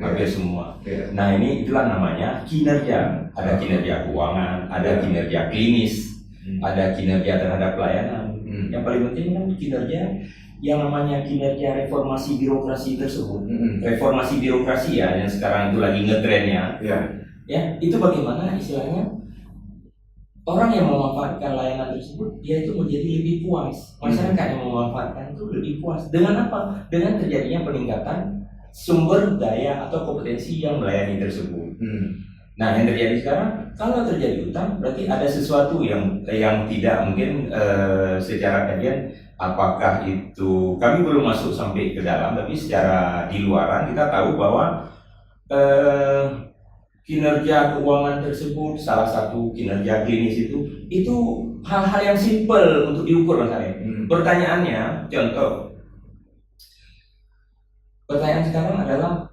hampir semua. Ya. Nah ini itulah namanya kinerja. Ada kinerja keuangan, ada kinerja klinis, ada kinerja terhadap pelayanan. Yang paling penting kan kinerja yang namanya kinerja reformasi birokrasi tersebut. Reformasi birokrasi ya yang sekarang itu lagi ngetrennya. Ya itu bagaimana istilahnya orang yang memanfaatkan layanan tersebut dia itu menjadi lebih puas. Masyarakat yang memanfaatkan itu lebih puas. Dengan apa? Dengan terjadinya peningkatan sumber daya atau kompetensi yang melayani tersebut. Nah, yang terjadi sekarang, kalau terjadi utang, berarti ada sesuatu yang tidak mungkin secara kajian, apakah itu kami belum masuk sampai ke dalam, tapi secara di luaran kita tahu bahwa kinerja keuangan tersebut, salah satu kinerja klinis itu hal-hal yang simpel untuk diukur misalnya. Pertanyaannya, contoh, pertanyaan sekarang adalah